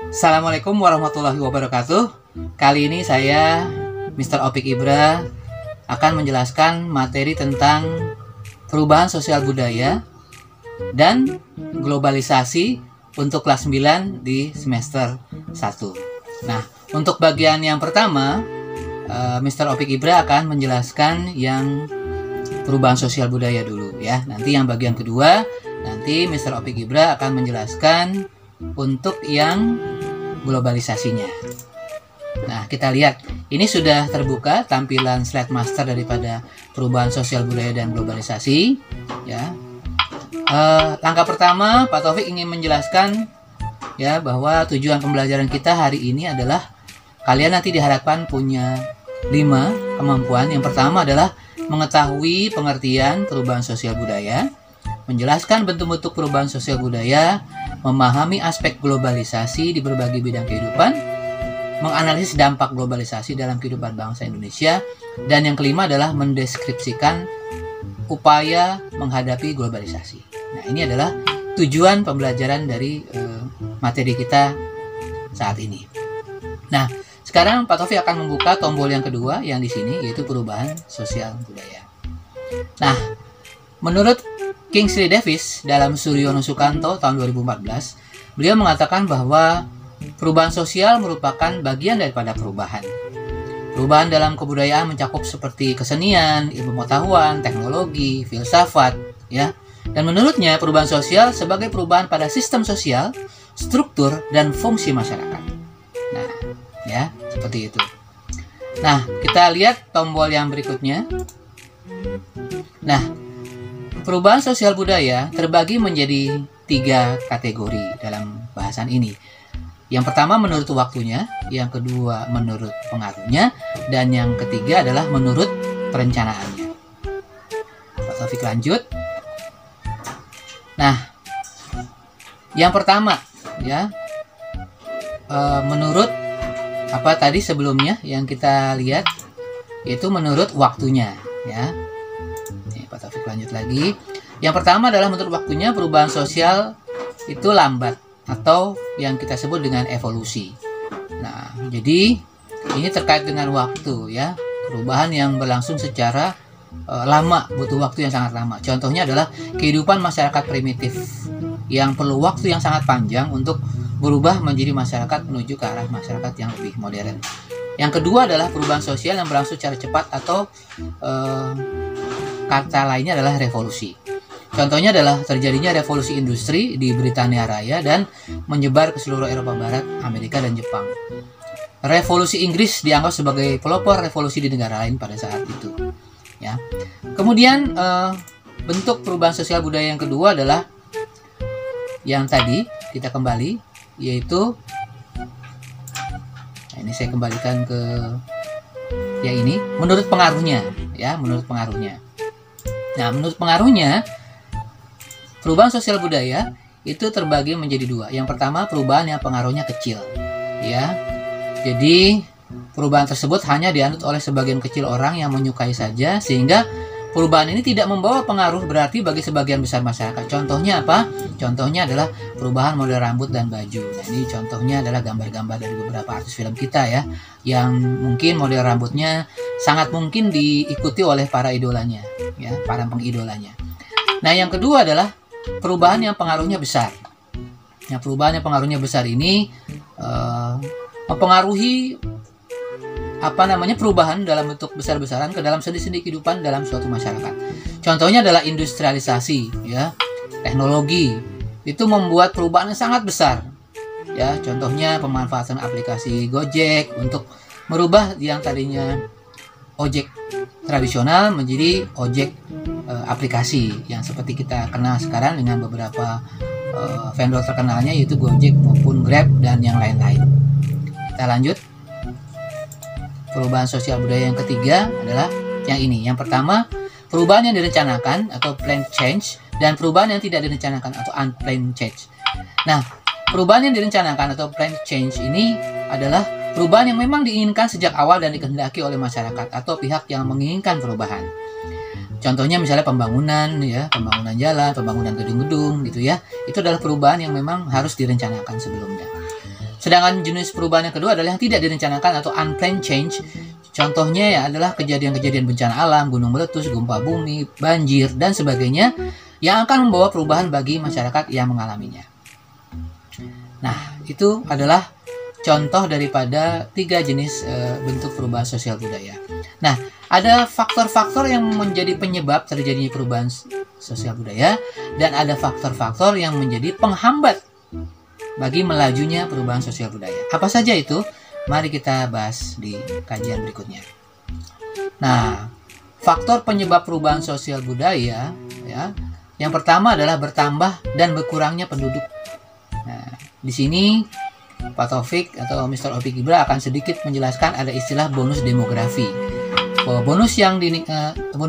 Assalamualaikum warahmatullahi wabarakatuh. Kali ini saya, Mr. Opik Ibra, akan menjelaskan materi tentang perubahan sosial budaya dan globalisasi untuk kelas 9 di semester 1. Nah, untuk bagian yang pertama, Mr. Opik Ibra akan menjelaskan yang perubahan sosial budaya dulu ya. Nanti yang bagian kedua, nanti Mr. Opik Ibra akan menjelaskan untuk yang globalisasinya. Nah, kita lihat ini sudah terbuka tampilan slide master daripada perubahan sosial budaya dan globalisasi ya. Langkah pertama, Pak Taufik ingin menjelaskan ya bahwa tujuan pembelajaran kita hari ini adalah kalian nanti diharapkan punya 5 kemampuan. Yang pertama adalah mengetahui pengertian perubahan sosial budaya, menjelaskan bentuk-bentuk perubahan sosial budaya, memahami aspek globalisasi di berbagai bidang kehidupan, menganalisis dampak globalisasi dalam kehidupan bangsa Indonesia, dan yang kelima adalah mendeskripsikan upaya menghadapi globalisasi. Nah, ini adalah tujuan pembelajaran dari materi kita saat ini. Nah, sekarang Pak Taufik akan membuka tombol yang kedua yang di sini, yaitu perubahan sosial budaya. Nah, menurut Kingsley Davis dalam Suryono Sukanto tahun 2014, beliau mengatakan bahwa perubahan sosial merupakan bagian daripada perubahan. Perubahan dalam kebudayaan mencakup seperti kesenian, ilmu pengetahuan, teknologi, filsafat, ya. Dan menurutnya perubahan sosial sebagai perubahan pada sistem sosial, struktur dan fungsi masyarakat. Nah, ya, seperti itu. Nah, kita lihat tombol yang berikutnya. Nah, perubahan sosial budaya terbagi menjadi 3 kategori dalam bahasan ini. Yang pertama menurut waktunya, yang kedua menurut pengaruhnya, dan yang ketiga adalah menurut perencanaannya. Pak Taufik lanjut. Nah, yang pertama ya, menurut apa tadi sebelumnya yang kita lihat, yaitu menurut waktunya ya. Pak Taufik lanjut lagi. Yang pertama adalah menurut waktunya perubahan sosial itu lambat atau yang kita sebut dengan evolusi. Nah, jadi ini terkait dengan waktu ya. Perubahan yang berlangsung secara lama, butuh waktu yang sangat lama. Contohnya adalah kehidupan masyarakat primitif yang perlu waktu yang sangat panjang untuk berubah menjadi masyarakat menuju ke arah masyarakat yang lebih modern. Yang kedua adalah perubahan sosial yang berlangsung secara cepat atau kata lainnya adalah revolusi. Contohnya adalah terjadinya revolusi industri di Britania Raya dan menyebar ke seluruh Eropa Barat, Amerika, dan Jepang. Revolusi Inggris dianggap sebagai pelopor revolusi di negara lain pada saat itu. Ya. Kemudian bentuk perubahan sosial budaya yang kedua adalah yang tadi kita kembali, yaitu ini saya kembalikan ke yang ini menurut pengaruhnya ya, menurut pengaruhnya. Nah, menurut pengaruhnya, perubahan sosial budaya itu terbagi menjadi 2. Yang pertama, perubahan yang pengaruhnya kecil, ya. Jadi, perubahan tersebut hanya dianut oleh sebagian kecil orang yang menyukai saja, sehingga perubahan ini tidak membawa pengaruh berarti bagi sebagian besar masyarakat. Contohnya apa? Contohnya adalah perubahan model rambut dan baju. Nah, ini contohnya adalah gambar-gambar dari beberapa artis film kita ya, yang mungkin model rambutnya sangat mungkin diikuti oleh para idolanya, ya, para pengidolanya. Nah, yang kedua adalah perubahan yang pengaruhnya besar. Nah, perubahan yang pengaruhnya besar ini mempengaruhi perubahan dalam bentuk besar-besaran ke dalam sendi-sendi kehidupan dalam suatu masyarakat. Contohnya adalah industrialisasi, ya, teknologi itu membuat perubahan yang sangat besar. Ya, contohnya pemanfaatan aplikasi Gojek untuk merubah yang tadinya ojek tradisional menjadi ojek aplikasi yang seperti kita kenal sekarang dengan beberapa vendor terkenalnya, yaitu Gojek maupun Grab dan yang lain-lain. Kita lanjut. Perubahan sosial budaya yang ketiga adalah yang ini. Yang pertama, perubahan yang direncanakan atau planned change, dan perubahan yang tidak direncanakan atau unplanned change. Nah, perubahan yang direncanakan atau planned change ini adalah Perubahan yang memang diinginkan sejak awal dan dikehendaki oleh masyarakat atau pihak yang menginginkan perubahan. Contohnya misalnya pembangunan ya, pembangunan jalan, pembangunan gedung-gedung gitu ya. Itu adalah perubahan yang memang harus direncanakan sebelumnya. Sedangkan jenis perubahan yang kedua adalah yang tidak direncanakan atau unplanned change. Contohnya ya adalah kejadian-kejadian bencana alam, gunung meletus, gempa bumi, banjir, dan sebagainya yang akan membawa perubahan bagi masyarakat yang mengalaminya. Nah, itu adalah contoh daripada 3 jenis bentuk perubahan sosial budaya. Nah, ada faktor-faktor yang menjadi penyebab terjadinya perubahan sosial budaya dan ada faktor-faktor yang menjadi penghambat bagi melajunya perubahan sosial budaya. Apa saja itu? Mari kita bahas di kajian berikutnya. Nah, faktor penyebab perubahan sosial budaya ya, yang pertama adalah bertambah dan berkurangnya penduduk. Nah, di sini Pak Taufik atau Mr. Opik Ibra akan sedikit menjelaskan ada istilah bonus demografi. Bonus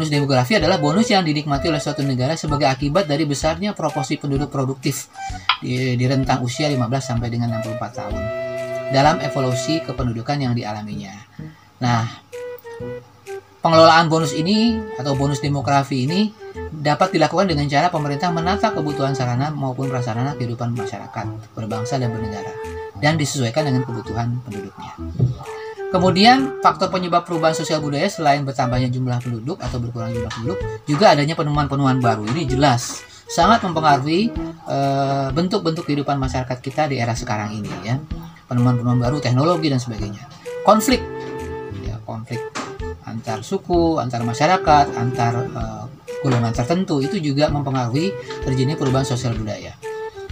demografi adalah bonus yang dinikmati oleh suatu negara sebagai akibat dari besarnya proporsi penduduk produktif di rentang usia 15 sampai dengan 64 tahun dalam evolusi kependudukan yang dialaminya. Nah, pengelolaan bonus ini atau bonus demografi ini dapat dilakukan dengan cara pemerintah menata kebutuhan sarana maupun prasarana kehidupan masyarakat, berbangsa dan bernegara, dan disesuaikan dengan kebutuhan penduduknya. Kemudian, faktor penyebab perubahan sosial budaya selain bertambahnya jumlah penduduk atau berkurang jumlah penduduk, juga adanya penemuan-penemuan baru. Ini jelas sangat mempengaruhi bentuk-bentuk kehidupan masyarakat kita di era sekarang ini ya. Penemuan-penemuan baru, teknologi dan sebagainya. Konflik, ya, konflik antar suku, antar masyarakat, antar golongan tertentu itu juga mempengaruhi terjadinya perubahan sosial budaya.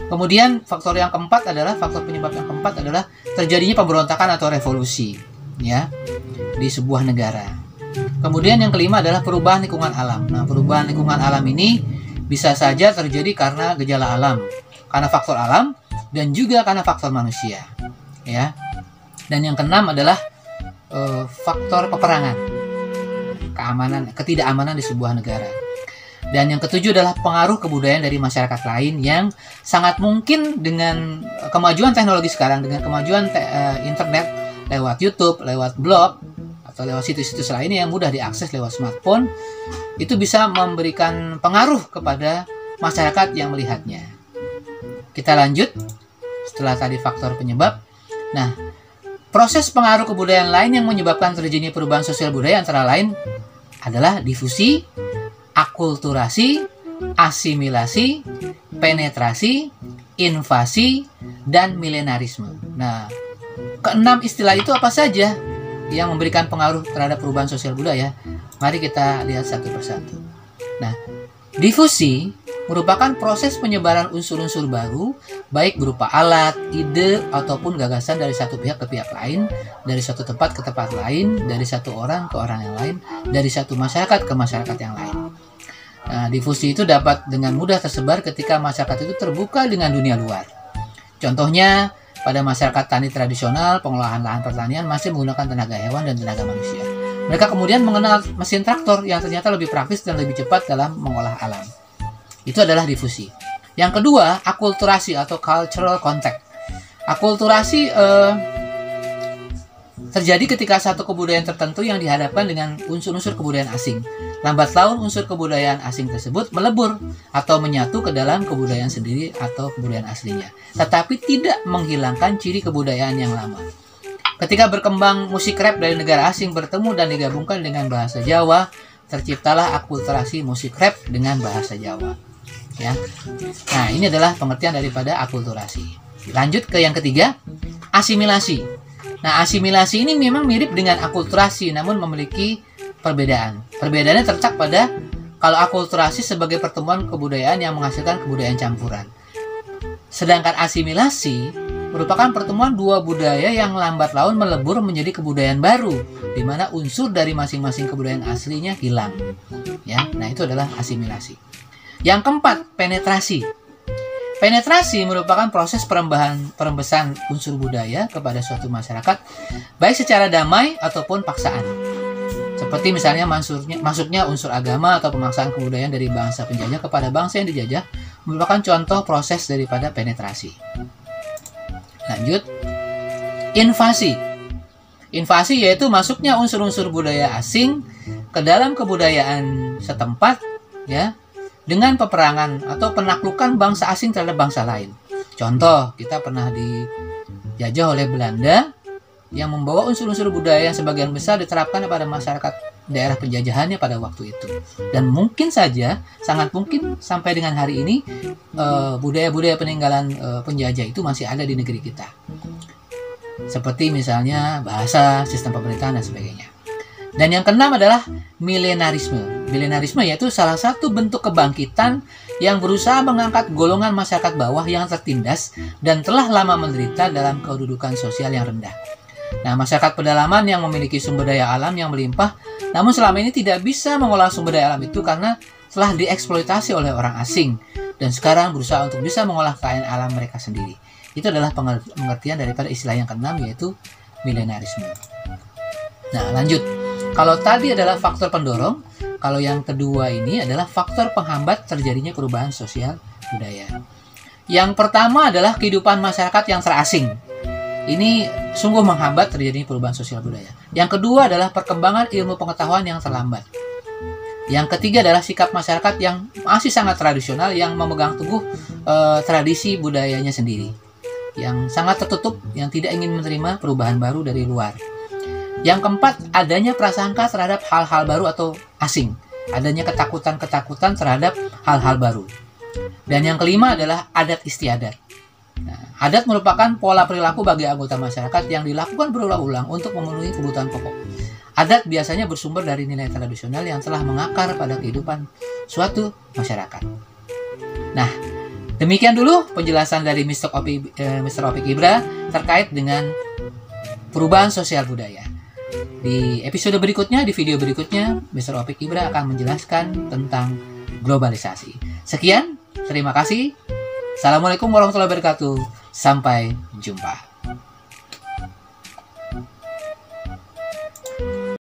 Kemudian faktor yang keempat adalah terjadinya pemberontakan atau revolusi ya di sebuah negara. Kemudian yang kelima adalah perubahan lingkungan alam. Nah, perubahan lingkungan alam ini bisa saja terjadi karena gejala alam, karena faktor alam dan juga karena faktor manusia ya. Dan yang keenam adalah faktor peperangan, ketidakamanan di sebuah negara. Dan yang ketujuh adalah pengaruh kebudayaan dari masyarakat lain yang sangat mungkin dengan kemajuan teknologi sekarang, dengan kemajuan internet lewat YouTube, lewat blog, atau lewat situs-situs lainnya yang mudah diakses lewat smartphone, itu bisa memberikan pengaruh kepada masyarakat yang melihatnya. Kita lanjut setelah tadi faktor penyebab. Nah, proses pengaruh kebudayaan lain yang menyebabkan terjadinya perubahan sosial budaya antara lain adalah difusi, akulturasi, asimilasi, penetrasi, invasi, dan milenarisme. Nah, keenam istilah itu apa saja yang memberikan pengaruh terhadap perubahan sosial budaya? Mari kita lihat satu persatu. Nah, difusi merupakan proses penyebaran unsur-unsur baru, baik berupa alat, ide, ataupun gagasan dari satu pihak ke pihak lain, dari satu tempat ke tempat lain, dari satu orang ke orang yang lain, dari satu masyarakat ke masyarakat yang lain. Nah, difusi itu dapat dengan mudah tersebar ketika masyarakat itu terbuka dengan dunia luar. Contohnya, pada masyarakat tani tradisional, pengolahan lahan pertanian masih menggunakan tenaga hewan dan tenaga manusia. Mereka kemudian mengenal mesin traktor yang ternyata lebih praktis dan lebih cepat dalam mengolah alam. Itu adalah difusi. Yang kedua, akulturasi atau cultural contact. Akulturasi terjadi ketika satu kebudayaan tertentu yang dihadapkan dengan unsur-unsur kebudayaan asing. Lambat laun unsur kebudayaan asing tersebut melebur atau menyatu ke dalam kebudayaan sendiri atau kebudayaan aslinya, tetapi tidak menghilangkan ciri kebudayaan yang lama. Ketika berkembang musik rap dari negara asing bertemu dan digabungkan dengan bahasa Jawa, terciptalah akulturasi musik rap dengan bahasa Jawa. Ya. Nah, ini adalah pengertian daripada akulturasi. Lanjut ke yang ketiga, asimilasi. Nah, asimilasi ini memang mirip dengan akulturasi, namun memiliki perbedaan. Perbedaannya terletak pada kalau akulturasi sebagai pertemuan kebudayaan yang menghasilkan kebudayaan campuran. Sedangkan asimilasi merupakan pertemuan dua budaya yang lambat laun melebur menjadi kebudayaan baru, di mana unsur dari masing-masing kebudayaan aslinya hilang. Ya, nah itu adalah asimilasi. Yang keempat, penetrasi. Penetrasi merupakan proses perembesan unsur budaya kepada suatu masyarakat, baik secara damai ataupun paksaan. Seperti misalnya masuknya unsur agama atau pemaksaan kebudayaan dari bangsa penjajah kepada bangsa yang dijajah, merupakan contoh proses daripada penetrasi. Lanjut, invasi. Invasi yaitu masuknya unsur-unsur budaya asing ke dalam kebudayaan setempat, ya, dengan peperangan atau penaklukan bangsa asing terhadap bangsa lain. Contoh, kita pernah dijajah oleh Belanda yang membawa unsur-unsur budaya yang sebagian besar diterapkan kepada masyarakat daerah penjajahannya pada waktu itu. Dan mungkin saja, sangat mungkin sampai dengan hari ini, budaya-budaya peninggalan penjajah itu masih ada di negeri kita. Seperti misalnya bahasa, sistem pemerintahan, dan sebagainya. Dan yang keenam adalah milenarisme. Milenarisme yaitu salah satu bentuk kebangkitan yang berusaha mengangkat golongan masyarakat bawah yang tertindas dan telah lama menderita dalam kedudukan sosial yang rendah. Nah, masyarakat pedalaman yang memiliki sumber daya alam yang melimpah, namun selama ini tidak bisa mengolah sumber daya alam itu karena telah dieksploitasi oleh orang asing, dan sekarang berusaha untuk bisa mengolah kekayaan alam mereka sendiri. Itu adalah pengertian daripada istilah yang keenam, yaitu milenarisme. Nah, lanjut. Kalau tadi adalah faktor pendorong, kalau yang kedua ini adalah faktor penghambat terjadinya perubahan sosial budaya. Yang pertama adalah kehidupan masyarakat yang terasing. Ini sungguh menghambat terjadinya perubahan sosial budaya. Yang kedua adalah perkembangan ilmu pengetahuan yang terlambat. Yang ketiga adalah sikap masyarakat yang masih sangat tradisional, yang memegang teguh tradisi budayanya sendiri, yang sangat tertutup, yang tidak ingin menerima perubahan baru dari luar. Yang keempat, adanya prasangka terhadap hal-hal baru atau asing. Adanya ketakutan-ketakutan terhadap hal-hal baru. Dan yang kelima adalah adat istiadat. Nah, adat merupakan pola perilaku bagi anggota masyarakat yang dilakukan berulang-ulang untuk memenuhi kebutuhan pokok. Adat biasanya bersumber dari nilai tradisional yang telah mengakar pada kehidupan suatu masyarakat. Nah, demikian dulu penjelasan dari Mr. Opik Ibra terkait dengan perubahan sosial budaya. Di episode berikutnya, di video berikutnya, Mr. Opik Ibra akan menjelaskan tentang globalisasi. Sekian, terima kasih. Assalamualaikum warahmatullahi wabarakatuh. Sampai jumpa.